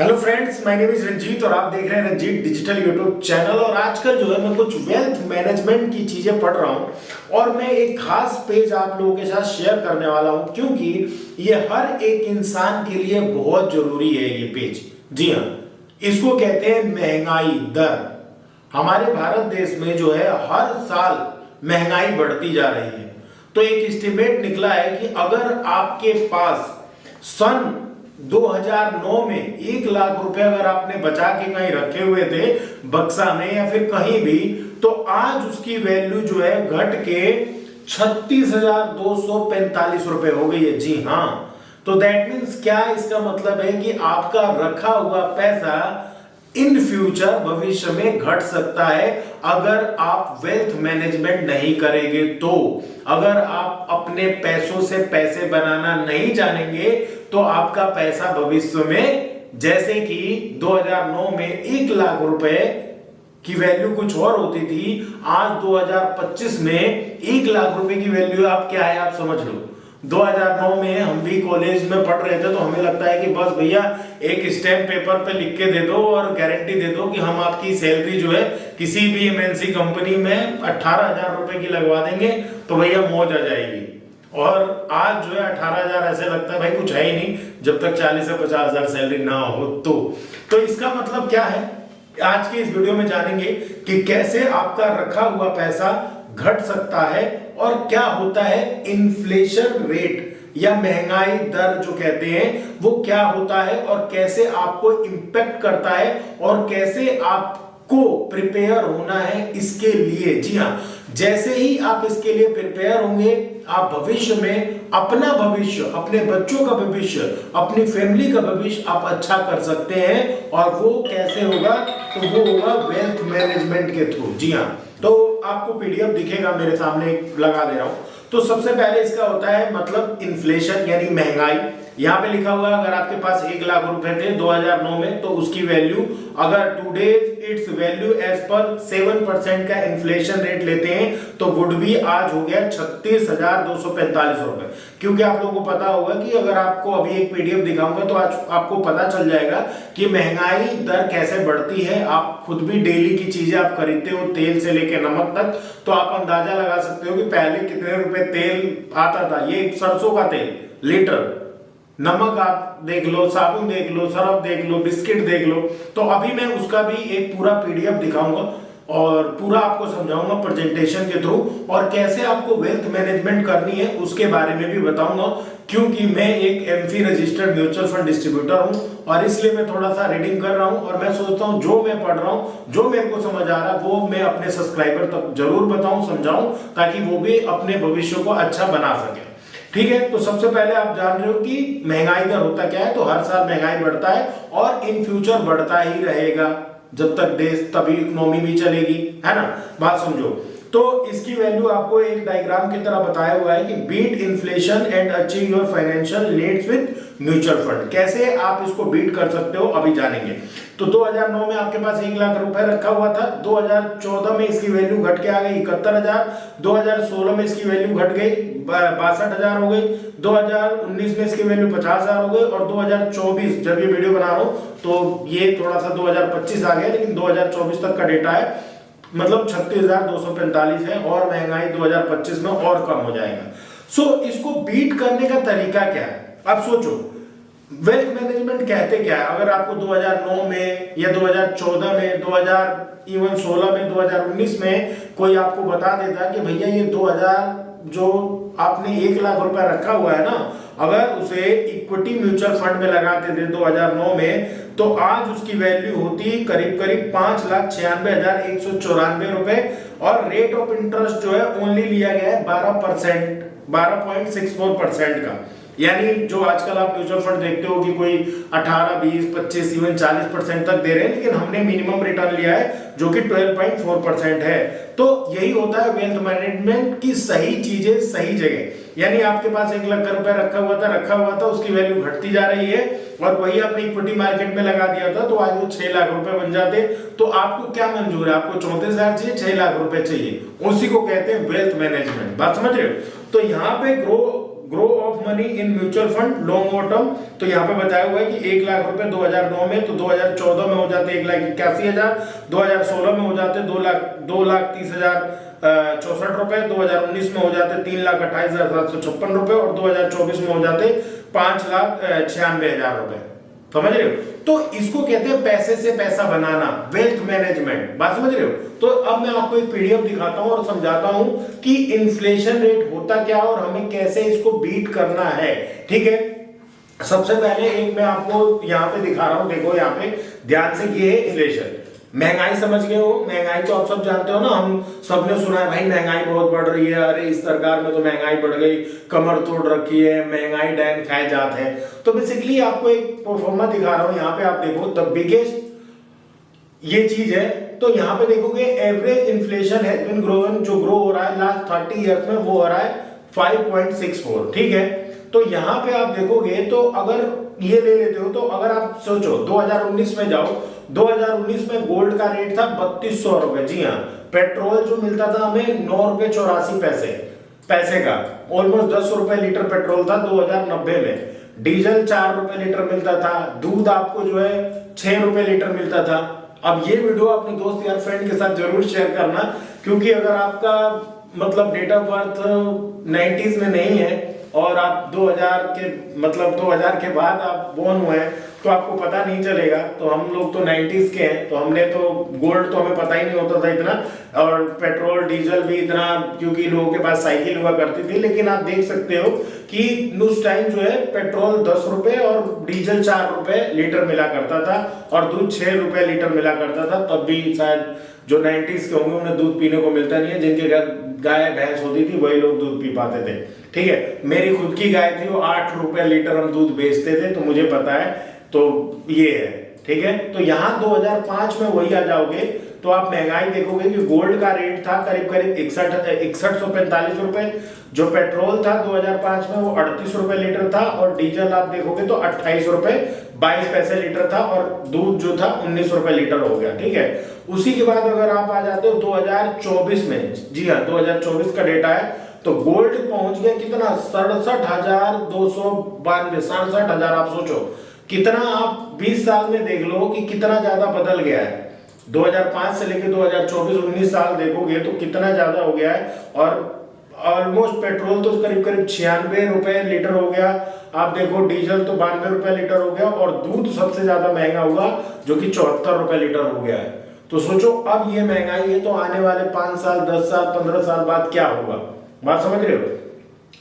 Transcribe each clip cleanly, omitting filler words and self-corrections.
Hello friends, my name is Ranjit और आप देख रहे हैं रंजीत डिजिटल यूट्यूब चैनल। और आजकल जो है मैं कुछ वेल्थ मैनेजमेंट की चीजें पढ़ रहा हूं और मैं एक खास पेज आप लोगों के साथ शेयर करने वाला हूं क्योंकि ये हर एक इंसान के लिए बहुत जरूरी है ये पेज। जी हाँ, इसको कहते हैं महंगाई दर। हमारे भारत देश में जो है हर साल महंगाई बढ़ती जा रही है। तो एक एस्टिमेट निकला है कि अगर आपके पास सन 2009 में 1 लाख रुपए अगर आपने बचा के कहीं रखे हुए थे बक्सा में या फिर कहीं भी, तो आज उसकी वैल्यू जो है घट के 36,245 रुपए हो गई है। जी हाँ, तो दैट मीन्स क्या इसका मतलब है कि आपका रखा हुआ पैसा इन फ्यूचर भविष्य में घट सकता है अगर आप वेल्थ मैनेजमेंट नहीं करेंगे। तो अगर आप अपने पैसों से पैसे बनाना नहीं जानेंगे तो आपका पैसा भविष्य में, जैसे कि 2009 में 1 लाख रुपए की वैल्यू कुछ और होती थी, आज 2025 में 1 लाख रुपए की वैल्यू आप क्या है आप समझ लो। 2009 में हम भी कॉलेज में पढ़ रहे थे तो हमें लगता है कि बस भैया एक स्टैम्प पेपर पे लिख के दे दो और गारंटी दे दो कि हम आपकी सैलरी जो है किसी भी एमएनसी कंपनी में 18,000 रुपए की लगवा देंगे तो भैया मौज आ जाएगी। और आज जो है 18,000 ऐसे लगता है भाई कुछ है ही नहीं जब तक 40 से 50,000 सैलरी ना हो। तो इसका मतलब क्या है, आज के इस वीडियो में जानेंगे कि कैसे आपका रखा हुआ पैसा घट सकता है और क्या होता है इन्फ्लेशन रेट या महंगाई दर जो कहते हैं वो क्या होता है और कैसे आपको इंपैक्ट करता है और कैसे आपको प्रिपेयर होना है इसके लिए। जी हाँ, जैसे ही आप इसके लिए प्रिपेयर होंगे आप भविष्य में अपना भविष्य, अपने बच्चों का भविष्य, अपनी फैमिली का भविष्य आप अच्छा कर सकते हैं। और वो कैसे होगा, तो वो होगा वेल्थ मैनेजमेंट के थ्रू। जी हाँ, तो आपको पीडीएफ दिखेगा मेरे सामने, लगा दे रहा हूं। तो सबसे पहले इसका होता है मतलब इन्फ्लेशन यानी महंगाई। यहां पे लिखा हुआ है अगर आपके पास 1 लाख रुपए थे 2009 में तो उसकी वैल्यू अगर today's it's value as per 7% का इन्फ्लेशन रेट लेते हैं तो वुड भी आज हो गया 36,245 रुपए। क्योंकि आप लोगों को पता होगा कि अगर आपको अभी एक पीडीएफ दिखाऊंगा तो आज आपको पता चल जाएगा कि महंगाई दर कैसे बढ़ती है। आप खुद भी डेली की चीजें आप खरीदते हो, तेल से लेकर नमक तक, तो आप अंदाजा लगा सकते हो कि पहले कितने रुपए तेल आता था। ये सरसों का तेल लीटर, नमक आप देख लो, साबुन देख लो, सरफ देख लो, बिस्किट देख लो। तो अभी मैं उसका भी एक पूरा पीडीएफ दिखाऊंगा और पूरा आपको समझाऊंगा प्रेजेंटेशन के थ्रू, और कैसे आपको वेल्थ मैनेजमेंट करनी है उसके बारे में भी बताऊंगा। क्योंकि मैं एक AMFI registered mutual fund distributor हूं और इसलिए मैं थोड़ा सा रीडिंग कर रहा हूं और मैं सोचता हूं जो मैं पढ़ रहा हूं, जो मेरे को समझ आ रहा है वो मैं अपने सब्सक्राइबर तक जरूर बताऊं, समझाऊं, ताकि वो भी अपने भविष्य को अच्छा बना सके। ठीक है, तो सबसे पहले आप जान रहे हो कि महंगाई दर होता क्या है। तो हर साल महंगाई बढ़ता है और इन फ्यूचर बढ़ता ही रहेगा जब तक देश, तभी इकोनॉमी भी चलेगी, है ना। बात समझो। तो इसकी वैल्यू आपको एक डायग्राम की तरह बताया हुआ है कि beat inflation and achieve your financial needs with mutual fund. कैसे आप इसको बीट कर सकते हो अभी जानेंगे। तो 2009 में आपके पास 1 लाख रुपए रखा हुआ था, 2014 में इसकी वैल्यू घट के आ गई 71,000, 2016 में इसकी वैल्यू घट गई 62,000 हो गई, 2019 में इसकी वैल्यू 50,000 हो गई और 2024 जब ये वीडियो बना रहा हूं तो ये थोड़ा सा 2025 आ गया, लेकिन 2024 तक का डेटा है, मतलब 36,245 है और महंगाई 2025 में और कम हो जाएगा। सो इसको बीट करने का तरीका क्या है। अब सोचो वेल्थ मैनेजमेंट कहते क्या है। अगर आपको 2009 में या 2014 में, 2016 में, 2019 में कोई आपको बता देता कि भैया ये 2000 जो आपने 1 लाख रुपया रखा हुआ है ना, अगर उसे इक्विटी म्यूचुअल फंड में लगाते थे 2009 में तो आज उसकी वैल्यू होती करीब करीब 5,96,194 रुपए और रेट ऑफ इंटरेस्ट जो है ओनली लिया गया है 12%, 12.64% का। यानी जो आजकल आप म्यूचुअल फंड देखते हो कि कोई 18, 20, 25, इवन 40% तक दे रहे हैं, लेकिन हमने मिनिमम रिटर्न लिया है जो कि 12.4% है। तो यही होता है वेल्थ मैनेजमेंट की सही चीजें सही जगह। यानी आपके पास 1 लाख रुपया रखा हुआ था, उसकी वैल्यू घटती जा रही है और वही आपने इक्विटी मार्केट में लगा दिया था तो आज वो 6 लाख रुपए बन जाते। तो आपको क्या मंजूर है, आपको 34,000 चाहिए, 6 लाख रुपए चाहिए, उसी को कहते हैं वेल्थ मैनेजमेंट। बात समझ रहे हो। तो यहाँ पे grow of money in mutual fund long और टर्म, तो यहाँ पे बताया हुआ है कि 1 लाख रुपए 2009 में, तो 2014 में हो जाते 1,81,000, 2016 में हो जाते 2,30,064 रुपए, 2019 में हो जाते 3,28,756 रुपए और 2024 में हो जाते 5,96,000 रुपए। समझ रहे हो? तो इसको कहते हैं पैसे से पैसा बनाना, वेल्थ मैनेजमेंट। बात समझ रहे हो? तो अब मैं आपको एक पीडीएफ दिखाता हूं और समझाता हूं कि इन्फ्लेशन रेट होता क्या और हमें कैसे इसको बीट करना है। ठीक है, सबसे पहले एक मैं आपको यहां पे दिखा रहा हूं, देखो यहां पे ध्यान से, ये है इन्फ्लेशन। महंगाई समझ गए हो? महंगाई तो आप सब जानते हो ना, हम सबने सुना है भाई महंगाई बहुत बढ़ रही है, अरे इस सरकार में तो महंगाई बढ़ गई, कमर तोड़ रखी है, महंगाई डैन खाए जात है। तो बेसिकली आपको एक प्रोफार्मा दिखा रहा हूं, यहाँ पे आप देखो द बिगेस्ट ये चीज है। तो यहाँ पे देखोगे average inflation has been grown, जो ग्रो हो रहा है लास्ट 30 ईयर्स में, वो हो रहा है 5.64। ठीक है, तो यहाँ पे आप देखोगे तो अगर ये ले लेते हो तो अगर आप सोचो 2019 में जाओ, 2019 में गोल्ड का रेट था 3200 रुपए। जी हाँ, पेट्रोल जो मिलता था हमें 9 रुपए 84 पैसे का, ऑलमोस्ट 10 रुपए लीटर पेट्रोल था 2090 में। डीजल 4 रुपए लीटर मिलता था, दूध आपको जो है 6 रुपए लीटर मिलता था। अब ये वीडियो अपने दोस्त यार फ्रेंड के साथ जरूर शेयर करना, क्योंकि अगर आपका मतलब डेट ऑफ बर्थ 90s में नहीं है और आप 2000 के मतलब 2000 के बाद आप बोर्न हुए हैं, तो आपको पता नहीं चलेगा। तो हम लोग तो 90s के हैं, तो हमने तो गोल्ड तो हमें पता ही नहीं होता था इतना, और पेट्रोल डीजल भी इतना, क्योंकि लोगों के पास साइकिल हुआ करती थी। लेकिन आप देख सकते हो कि उस टाइम जो है पेट्रोल 10 रुपए और डीजल 4 रुपए लीटर मिला करता था और दूध 6 रुपए लीटर मिला करता था। तब भी शायद जो 90s के होंगे उन्हें दूध पीने को मिलता नहीं है, जिनके घर गाय भैंस होती थी वही लोग दूध पी पाते थे। ठीक है, मेरी खुद की गाय थी, वो 8 रुपए लीटर हम दूध बेचते थे, तो मुझे पता है। तो ये है, ठीक है। तो यहाँ 2005 में वही आ जाओगे तो आप महंगाई देखोगे कि गोल्ड का रेट था करीब करीब 6145 रुपए, जो पेट्रोल था 2005 में वो 38 रुपए लीटर था, और डीजल आप देखोगे तो 28 रुपए 22 पैसे लीटर था, और दूध जो था 19 रुपए लीटर हो गया। ठीक है, उसी के बाद अगर आप आ जाते हो 2024 में, जी हाँ 2024 का डेटा है, तो गोल्ड पहुंच गया कितना, 67,292, 67,000। आप सोचो कितना, आप 20 साल में देख लो कि कितना ज्यादा बदल गया है। 2005 से लेकर 2024 19 साल देखोगे तो कितना ज्यादा हो गया है। और ऑलमोस्ट पेट्रोल तो करीब करीब 96 रुपए लीटर हो गया, आप देखो डीजल तो 92 रुपए लीटर हो गया, और दूध सबसे ज्यादा महंगा हुआ जो कि 74 रुपए लीटर हो गया है। तो सोचो अब ये महंगाई है, तो आने वाले 5 साल 10 साल 15 साल बाद क्या होगा, बात समझ रहे हो।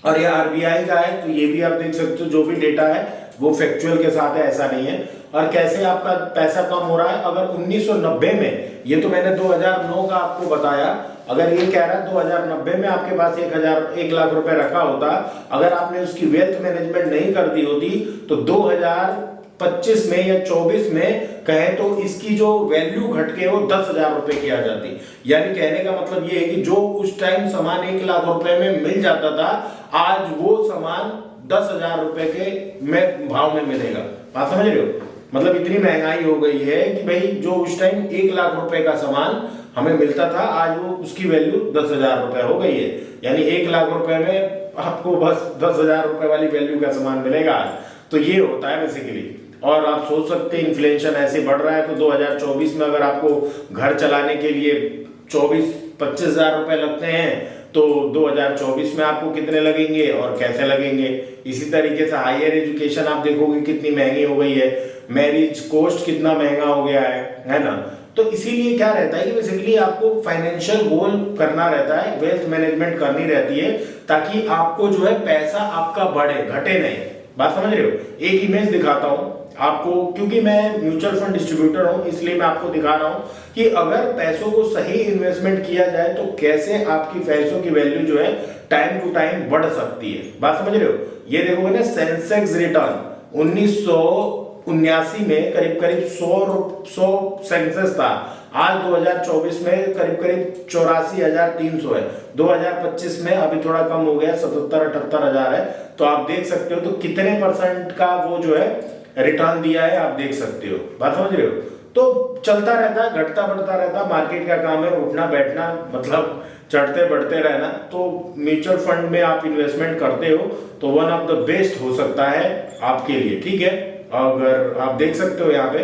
और ये आरबीआई का है, तो ये भी आप देख सकते हो, जो भी डेटा है वो फैक्चुअल के साथ है, ऐसा नहीं है। और कैसे आपका पैसा कम हो रहा है, अगर 1990 में, ये तो मैंने 2009 का आपको बताया, अगर ये कह रहा है 2090 में आपके पास 1 लाख रुपए रखा होता, अगर आपने उसकी वेल्थ मैनेजमेंट नहीं कर दी होती, तो 2025 में या 24 में कहे तो इसकी जो वैल्यू घट के वो 10,000 रुपए की आ जाती। यानी कहने का मतलब ये है कि जो उस टाइम सामान 1 लाख रुपए में मिल जाता था, आज वो सामान 10,000 रुपए के में भाव में मिलेगा। बात समझ रहे हो, मतलब इतनी महंगाई हो गई है कि भाई जो उस टाइम 1 लाख रुपए का सामान हमें मिलता था, आज वो उसकी वैल्यू 10,000 रुपए हो गई है। यानी 1 लाख रुपए में आपको बस 10,000 रुपए वाली वैल्यू का सामान मिलेगा आज। तो ये होता है बेसिकली। और आप सोच सकते हैं इन्फ्लेशन ऐसे बढ़ रहा है, तो 2024 में अगर आपको घर चलाने के लिए 24-25 हजार रुपए लगते हैं, तो 2024 में आपको कितने लगेंगे और कैसे लगेंगे। इसी तरीके से हायर एजुकेशन आप देखोगे कितनी महंगी हो गई है, मैरिज कॉस्ट कितना महंगा हो गया है ना। तो इसीलिए क्या रहता है कि बेसिकली आपको फाइनेंशियल गोल करना रहता है, वेल्थ मैनेजमेंट करनी रहती है, ताकि आपको जो है पैसा आपका बढ़े, घटे नहीं। बात समझ रहे हो। एक इमेज दिखाता हूं आपको, क्योंकि मैं म्यूचुअल फंड डिस्ट्रीब्यूटर हूं, इसलिए मैं आपको दिखा रहा हूं कि अगर पैसों को सही इन्वेस्टमेंट किया जाए तो कैसे आपकी पैसों की वैल्यू जो है टाइम टू टाइम बढ़ सकती है। बात समझ रहे हो। ये देखोगे ना, सेंसेक्स रिटर्न 1979 में करीब करीब 100 सेंसेक्स था, आज 2024 में करीब करीब 84,300 है। 2025 में अभी थोड़ा कम हो गया, 77-78 हजार है। तो आप देख सकते हो तो कितने % का वो जो है रिटर्न दिया है, आप देख सकते हो। बात समझ रहे हो। तो चलता रहता है, घटता बढ़ता रहता है, मार्केट का काम है उठना बैठना, मतलब चढ़ते बढ़ते रहना। तो म्यूचुअल फंड में आप इन्वेस्टमेंट करते हो तो वन ऑफ द बेस्ट हो सकता है आपके लिए, ठीक है। अगर आप देख सकते हो यहाँ पे,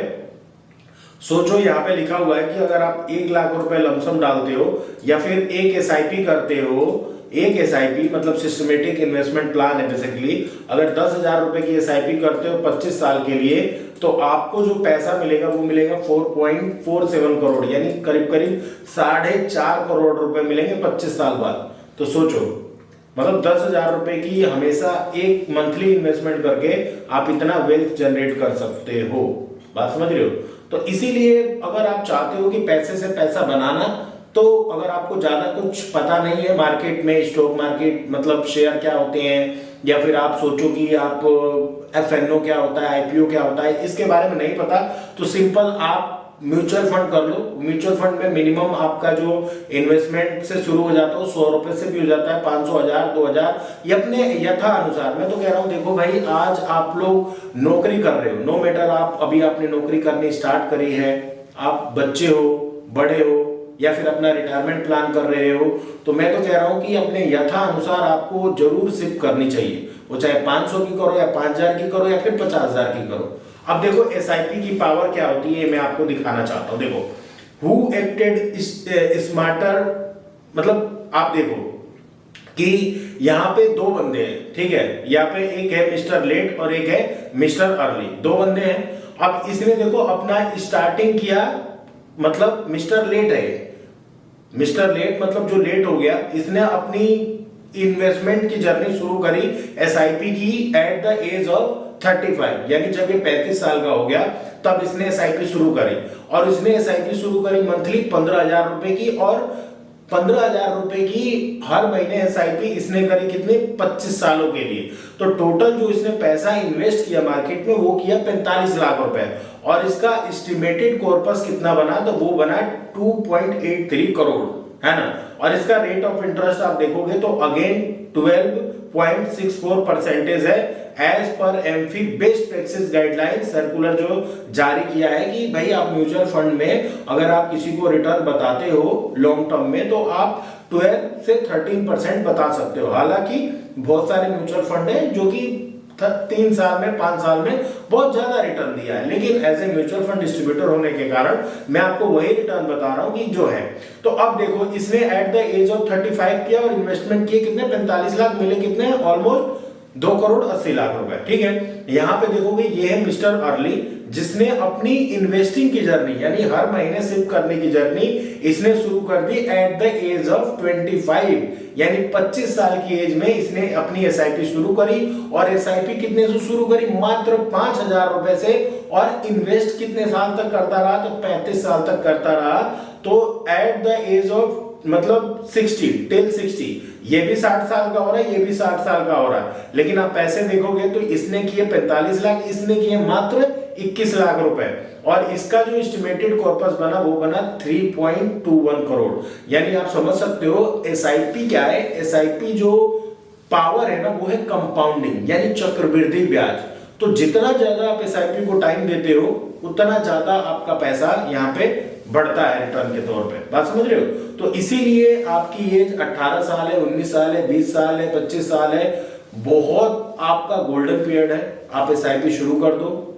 सोचो यहाँ पे लिखा हुआ है कि अगर आप 1 लाख रुपए लमसम डालते हो या फिर एक एसआईपी करते हो, एक एसआईपी मतलब सिस्टमेटिक इन्वेस्टमेंट प्लान है बेसिकली, अगर 10,000 रुपए की एसआईपी करते हो 25 साल के लिए, तो आपको जो पैसा मिलेगा वो मिलेगा 4.47 करोड़, यानी करीब करीब 4.5 करोड़ रुपए मिलेंगे 25 साल बाद। तो सोचो, मतलब 10,000 रुपए की हमेशा एक मंथली इन्वेस्टमेंट करके आप इतना वेल्थ जनरेट कर सकते हो। बात समझ रहे हो? तो इसीलिए अगर आप चाहते हो कि पैसे से पैसा बनाना, तो अगर आपको ज्यादा कुछ पता नहीं है मार्केट में, स्टॉक मार्केट मतलब शेयर क्या होते हैं, या फिर आप सोचो कि आप एफएनओ क्या होता है, आईपीओ क्या होता है, इसके बारे में नहीं पता, तो सिंपल आप म्यूचुअल फंड कर लो। म्यूचुअल फंड में मिनिमम आपका जो इन्वेस्टमेंट से शुरू हो जाता है 100 रुपए से भी हो जाता है, 500, 1000, 2000, ये अपने यथा अनुसार। मैं तो कह रहा हूँ, देखो भाई, आज आप लोग नौकरी कर रहे हो, नो मैटर आप अभी आपने नौकरी करनी स्टार्ट करी है, आप बच्चे हो, बड़े हो, या फिर अपना रिटायरमेंट प्लान कर रहे हो, तो मैं तो कह रहा हूं कि अपने यथा अनुसार आपको जरूर सिप करनी चाहिए। वो चाहे 500 की करो या 5000 की करो या फिर 50,000 की करो। अब देखो एसआईपी की पावर क्या होती है, मैं आपको दिखाना चाहता हूं। देखो, हु एक्टेड स्मार्टर, मतलब आप देखो कि यहाँ पे दो बंदे हैं, ठीक है, यहाँ पे एक है मिस्टर लेट और एक है मिस्टर अर्ली, दो बंदे हैं। अब इसने देखो अपना स्टार्टिंग किया, मतलब मिस्टर लेट है, मिस्टर लेट मतलब जो लेट हो गया, इसने अपनी इन्वेस्टमेंट की जर्नी शुरू करी एसआईपी की एट द एज ऑफ 35, यानी जब ये 35 साल का हो गया तब इसने एसआईपी शुरू करी, और इसने एसआईपी शुरू करी मंथली 15,000 रुपए की, और 15,000 रुपए की हर महीने एसआईपी इसने करी कितने, 25 सालों के लिए। तो टोटल जो इसने पैसा इन्वेस्ट किया मार्केट में वो किया 45 लाख रुपए, और इसका एस्टिमेटेड कॉर्पस कितना बना, तो वो बना 2.83 करोड़, है ना। और इसका रेट ऑफ इंटरेस्ट आप देखोगे तो अगेन 12.64% है, as per MF best practice guideline circular जो जारी किया है कि भाई आप म्यूचुअल फंड में अगर आप किसी को रिटर्न बताते हो लॉन्ग टर्म में, तो आप 12 से 13% बता सकते हो। हालांकि बहुत सारे म्यूचुअल फंड है जो कि 3 साल में, 5 साल में बहुत ज्यादा रिटर्न दिया है, लेकिन as a mutual fund distributor होने के कारण मैं आपको वही रिटर्न बता रहा हूं कि जो है। तो अब देखो, इसने एट द एज ऑफ 35 किया और इन्वेस्टमेंट किए कितने, 45 लाख, मिले कितने, ऑलमोस्ट 2 करोड़ 80 लाख रुपए, ठीक है। यहाँ पे देखोगे ये है मिस्टर अर्ली, जिसने अपनी इन्वेस्टिंग की जर्नी, यानी हर महीने सिप करने की जर्नी इसने शुरू कर दी एट द एज ऑफ 25, यानी 25 साल की एज में इसने अपनी एसआईपी शुरू करी, और एसआईपी कितने से शुरू करी, मात्र 5,000 रुपए से, और इन्वेस्ट कितने साल तक करता रहा, तो 35 साल तक करता रहा। तो एट द एज ऑफ मतलब 60 टिल 60, ये भी 60 साल का हो रहा है, ये भी 60 साल का हो रहा है, लेकिन आप पैसे देखोगे तो इसने किए 45 लाख, इसने किए मात्र 21 लाख रुपए, और इसका जो एस्टिमेटेड कॉर्पस बना वो बना 3.21 करोड़। यानी आप समझ सकते हो एसआईपी क्या है। एसआईपी जो पावर है ना वो है कंपाउंडिंग, यानी चक्रवृद्धि ब्याज। तो जितना ज्यादा आप एसआईपी को टाइम देते हो उतना ज्यादा आपका पैसा यहाँ पे बढ़ता है रिटर्न के तौर पे। बात समझ रहे हो? तो इसीलिए आपकी एज 18 साल है, 19 साल है, 20 साल है, 25 साल है, बहुत आपका गोल्डन पीरियड है। आप एसआईपी शुरू कर दो।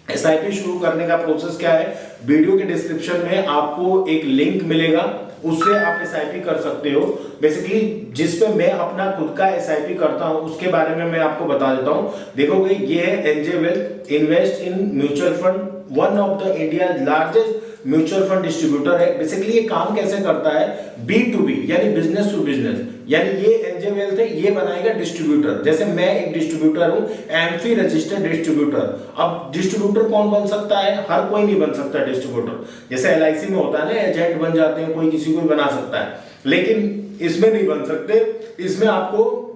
एसआईपी शुरू करने का प्रोसेस क्या है, वीडियो के डिस्क्रिप्शन में आपको एक लिंक मिलेगा, उससे आप एसआईपी कर सकते हो। बेसिकली जिसपे मैं अपना खुद का एसआईपी करता हूं उसके बारे में मैं आपको बता देता हूं। देखोगे ये है NJ wealth, invest in mutual fund, one of the India largest mutual fund distributor है। बेसिकली ये काम कैसे करता है, B2B यानी बिजनेस टू बिजनेस, यानी ये एनजे वेल्थ है, ये बनाएगा डिस्ट्रीब्यूटर। जैसे मैं एक डिस्ट्रीब्यूटर हूं, एमफी रजिस्टर्ड डिस्ट्रीब्यूटर। अब डिस्ट्रीब्यूटर कौन बन सकता है, हर कोई नहीं बन सकता डिस्ट्रीब्यूटर। जैसे LIC में होता है ना, एजेंट बन जाते हैं, कोई किसी को भी बना सकता है, लेकिन इसमें नहीं बन सकते। इसमें आपको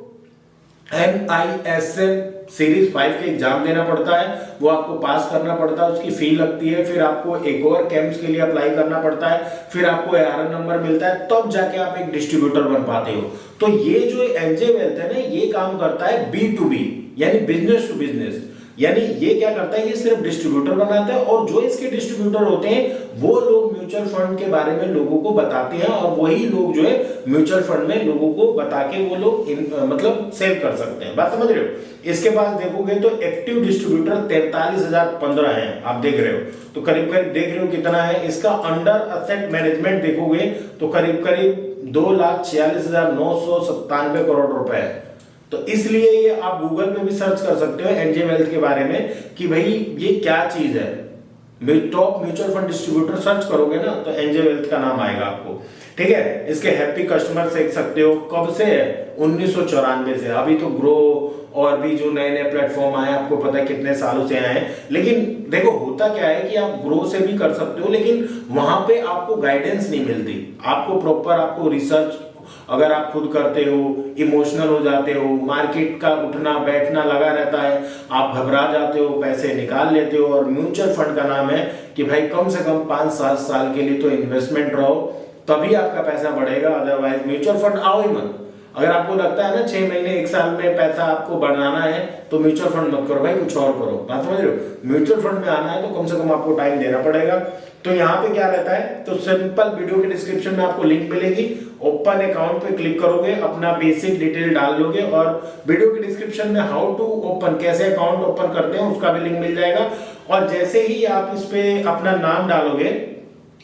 MISM सीरीज 5 के एग्जाम देना पड़ता है, वो आपको पास करना पड़ता है, उसकी फी लगती है, फिर आपको एक और कैंप्स के लिए अप्लाई करना पड़ता है, फिर आपको ARN नंबर मिलता है, तब जाके आप एक डिस्ट्रीब्यूटर बन पाते हो। तो ये जो एनजे वेल्थ है ना, ये काम करता है B2B यानी बिजनेस टू बिजनेस। यानी ये क्या करता है, ये सिर्फ डिस्ट्रीब्यूटर बनाता है, और जो इसके डिस्ट्रीब्यूटर होते हैं वो लोग म्यूचुअल फंड के बारे में लोगों को बताते हैं, और वही लोग जो है म्यूचुअल फंड में लोगों को बता के वो लोग मतलब सेल कर सकते हैं। बात समझ रहे हो। इसके पास देखोगे तो एक्टिव डिस्ट्रीब्यूटर 43,015 है, आप देख रहे हो, तो करीब करीब देख रहे हो कितना है। इसका अंडर असेट मैनेजमेंट देखोगे तो करीब करीब 2,46,997 करोड़ रुपए है। तो इसलिए ये आप गूगल पे भी सर्च कर सकते हो एनजे वेल्थ के बारे में कि भाई ये क्या चीज है। Top mutual fund distributor search करोगे ना तो एनजे वेल्थ का नाम आएगा आपको, ठीक है। इसके हैप्पी कस्टमर देख सकते हो, कब से है, 1994 से। अभी तो ग्रो और भी जो नए नए प्लेटफॉर्म आए आपको पता है कितने सालों से आए हैं। लेकिन देखो होता क्या है कि आप ग्रो से भी कर सकते हो, लेकिन वहां पे आपको गाइडेंस नहीं मिलती, आपको प्रॉपर आपको रिसर्च अगर आप खुद करते हो, इमोशनल हो जाते हो, मार्केट का उठना बैठना लगा रहता है, आप घबरा जाते हो, पैसे निकाल लेते हो। और म्यूचुअल फंड का नाम है कि भाई कम से कम 5-7 साल के लिए तो इन्वेस्टमेंट रहो, तभी आपका पैसा बढ़ेगा, अदरवाइज म्यूचुअल फंड आओ ही मत। अगर आपको लगता है ना 6 महीने 1 साल में पैसा आपको बढ़ाना है तो म्यूचुअल फंड मत करो भाई, कुछ और करो। बात समझ रहे हो। म्यूचुअल फंड में आना है तो कम से कम आपको टाइम देना पड़ेगा। तो यहाँ पे क्या रहता है, तो सिंपल वीडियो के डिस्क्रिप्शन में आपको लिंक मिलेगी, ओपन अकाउंट पे क्लिक करोगे, अपना बेसिक डिटेल डाल दोगे, और वीडियो के डिस्क्रिप्शन में हाउ टू ओपन, कैसे अकाउंट ओपन करते हैं उसका भी लिंक मिल जाएगा। और जैसे ही आप इस पे अपना नाम डालोगे,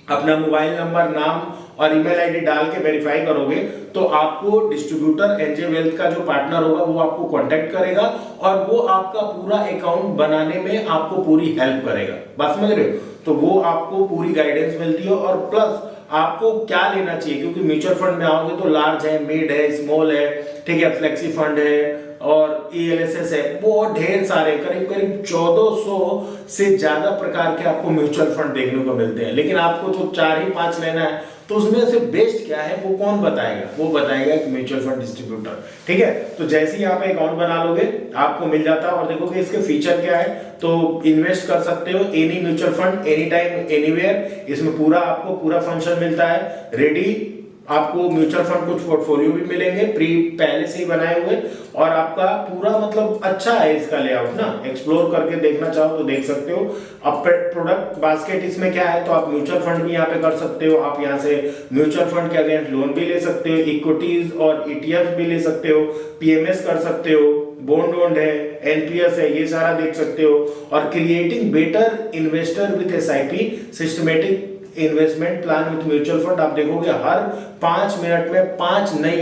अपना मोबाइल नंबर, नाम और ईमेल आईडी डाल के वेरीफाई करोगे, तो आपको डिस्ट्रीब्यूटर एनजे वेल्थ का जो पार्टनर होगा वो आपको कांटेक्ट करेगा, और वो आपका पूरा अकाउंट बनाने में आपको पूरी हेल्प करेगा। बात समझ रहे हो। तो वो आपको पूरी गाइडेंस मिलती है, और प्लस आपको क्या लेना चाहिए, क्योंकि म्यूचुअल फंड में आओगे तो लार्ज है, मिड है, स्मॉल है, ठीक है, फ्लेक्सी फंड है और ईएलएसएस है, बहुत ढेर सारे, करीब करीब 1400 से ज्यादा प्रकार के आपको म्यूचुअल फंड देखने को मिलते हैं। लेकिन आपको तो 4 ही 5 लेना है, तो उसमें से बेस्ट क्या है वो कौन बताएगा, वो बताएगा एक म्यूचुअल फंड डिस्ट्रीब्यूटर, ठीक है। तो जैसे ही आप अकाउंट बना लोगे आपको मिल जाता है, और देखोगे इसके फीचर क्या है, तो इन्वेस्ट कर सकते हो any mutual fund any time anywhere, इसमें पूरा आपको पूरा फंक्शन मिलता है रेडी। आपको म्यूचुअल फंड कुछ पोर्टफोलियो भी मिलेंगे पहले से ही बनाए हुए, और आपका पूरा मतलब अच्छा है इसका लेआउट ना, एक्सप्लोर करके देखना चाहो तो देख सकते हो। अब प्रोडक्ट बास्केट इसमें क्या है, तो आप म्यूचुअल फंड भी यहाँ पे कर सकते हो, आप यहाँ से म्यूचुअल फंड के अगेंस्ट लोन भी ले सकते हो, इक्विटीज और ईटीएफ भी ले सकते हो, पीएमएस कर सकते हो, बॉन्ड वॉन्ड है, एनपीएस है, ये सारा देख सकते हो। और creating better investor with SIP systematic investment plan with mutual fund, आप देखोगे हर 5 मिनट में 5 नई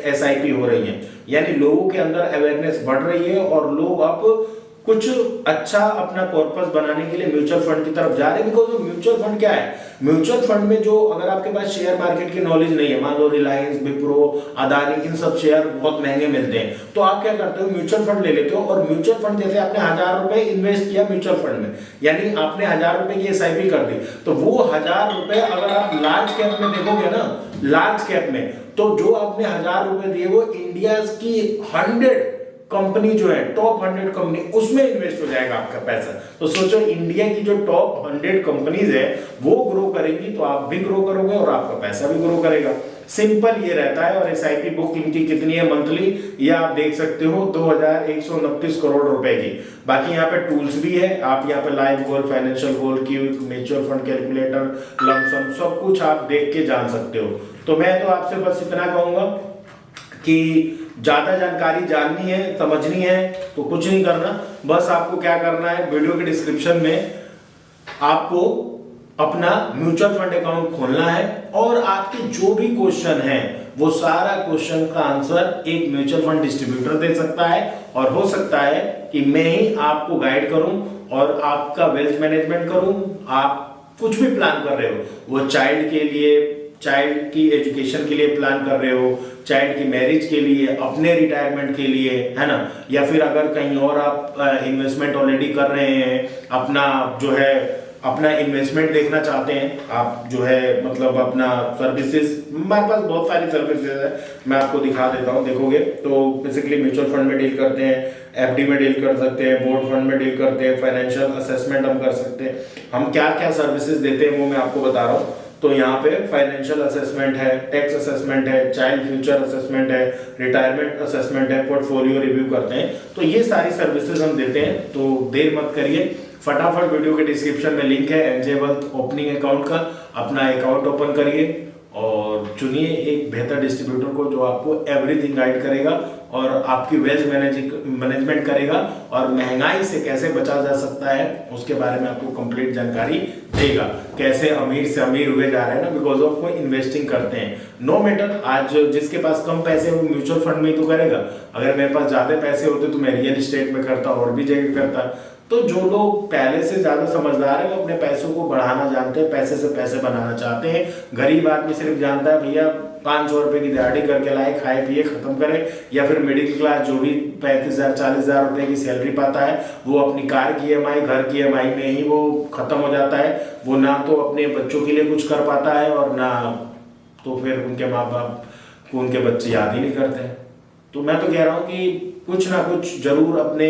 एसआईपी हो रही हैं, यानी लोगों के अंदर अवेयरनेस बढ़ रही है, और लोग अब कुछ अच्छा अपना कॉर्पस बनाने के लिए म्यूचुअल फंड की तरफ जा रहे हैं। बिकॉज म्यूचुअल फंड क्या है, म्यूचुअल फंड में जो अगर आपके पास शेयर मार्केट की नॉलेज नहीं है, मान लो रिलायंस, विप्रो, अदानी, इन सब शेयर बहुत महंगे मिलते हैं, तो आप क्या करते हो, म्यूचुअल फंड ले लेते हो। और म्यूचुअल फंड जैसे आपने 1000 रुपए इन्वेस्ट किया म्यूचुअल फंड में, यानी आपने 1000 रुपए की एसआईपी कर दी, तो वो 1000 रुपए अगर आप लार्ज कैप में देखोगे ना, लार्ज कैप में, तो जो आपने 1000 रुपए दिए वो इंडिया की 100 कंपनी जो है, टॉप 100 कंपनी, उसमें इन्वेस्ट हो जाएगा आपका पैसा। तो सोचो इंडिया की जो टॉप 100 कंपनीज है वो ग्रो करेंगी तो आप भी ग्रो करोगे और आपका पैसा भी ग्रो करेगा। सिंपल ये रहता है। और एसआईपी बुक इनकी कितनी है मंथली, ये आप देख सकते हो 2129 करोड़ रुपए की। बाकी यहाँ पे टूल्स भी है, आप यहाँ पे live goal, financial goal, quick, mutual fund calculator, lumpsum, सब कुछ आप देख के जान सकते हो। तो मैं तो आपसे बस इतना कहूंगा कि ज्यादा जानकारी जाननी है, समझनी है तो कुछ नहीं करना, बस आपको क्या करना है, वीडियो के डिस्क्रिप्शन में आपको अपना म्यूचुअल फंड अकाउंट खोलना है और आपके जो भी क्वेश्चन है वो सारा क्वेश्चन का आंसर एक म्यूचुअल फंड डिस्ट्रीब्यूटर दे सकता है। और हो सकता है कि मैं ही आपको गाइड करूं और आपका वेल्थ मैनेजमेंट करूं। आप कुछ भी प्लान कर रहे हो, वो चाइल्ड के लिए, चाइल्ड की एजुकेशन के लिए प्लान कर रहे हो, चाइल्ड की मैरिज के लिए, अपने रिटायरमेंट के लिए, है ना, या फिर अगर कहीं और आप इन्वेस्टमेंट ऑलरेडी कर रहे हैं, अपना जो है अपना इन्वेस्टमेंट देखना चाहते हैं, आप जो है मतलब अपना सर्विसेज, हमारे पास बहुत सारी सर्विसेज है, मैं आपको दिखा देता हूँ। देखोगे तो बेसिकली म्यूचुअल फंड में डील करते हैं, एफडी में डील कर सकते हैं, बोर्ड फंड में डील करते हैं, फाइनेंशियल असेसमेंट हम कर सकते हैं। हम क्या क्या सर्विसेज देते हैं वो मैं आपको बता रहा हूँ। तो यहाँ पे फाइनेंशियल असेसमेंट है, टैक्स असेसमेंट है, चाइल्ड फ्यूचर असेसमेंट है, रिटायरमेंट असेसमेंट है, पोर्टफोलियो रिव्यू करते हैं। तो ये सारी सर्विसेज हम देते हैं। तो देर मत करिए, फटाफट वीडियो के डिस्क्रिप्शन में लिंक है एनजे वेल्थ ओपनिंग अकाउंट का, अपना अकाउंट ओपन करिए और चुनिए एक बेहतर डिस्ट्रीब्यूटर को जो आपको एवरीथिंग गाइड करेगा और आपकी वेल्थ मैनेजमेंट करेगा और महंगाई से कैसे बचा जा सकता है उसके बारे में आपको कंप्लीट जानकारी देगा। कैसे अमीर से अमीर हुए जा रहे हैं ना, बिकॉज ऑफ वो इन्वेस्टिंग करते हैं। नो मैटर, आज जिसके पास कम पैसे वो म्यूचुअल फंड में ही तो करेगा। अगर मेरे पास ज्यादा पैसे होते तो मैं रियल एस्टेट में करता और भी जगह करता। तो जो लोग पहले से ज्यादा समझदार है वो अपने पैसों को बढ़ाना जानते हैं, पैसे से पैसे बनाना चाहते हैं। गरीब आदमी सिर्फ जानता है भैया 500 रुपए की दिहाड़ी करके लाए, खाए पिए खत्म करे, या फिर मिडिल क्लास जो भी 35,000 40,000 रुपए की सैलरी पाता है वो अपनी कार की ईएमआई, घर की ईएमआई में ही वो खत्म हो जाता है। वो ना तो अपने बच्चों के लिए कुछ कर पाता है और ना तो फिर उनके माँ बाप को उनके बच्चे याद ही नहीं करते हैं। तो मैं तो कह रहा हूँ कि कुछ ना कुछ जरूर अपने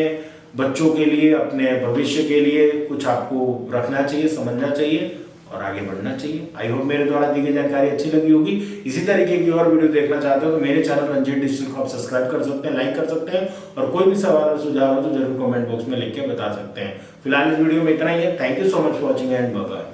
बच्चों के लिए, अपने भविष्य के लिए कुछ आपको रखना चाहिए, समझना चाहिए और आगे बढ़ना चाहिए। आई होप मेरे द्वारा दी गई जानकारी अच्छी लगी होगी। इसी तरीके की और वीडियो देखना चाहते हो तो मेरे चैनल रंजीत डिजिटल को आप सब्सक्राइब कर सकते हैं, लाइक कर सकते हैं और कोई भी सवाल और सुझाव हो तो जरूर कमेंट बॉक्स में लिख के बता सकते हैं। फिलहाल इस वीडियो में इतना ही है। Thank you so much for watching and bye bye.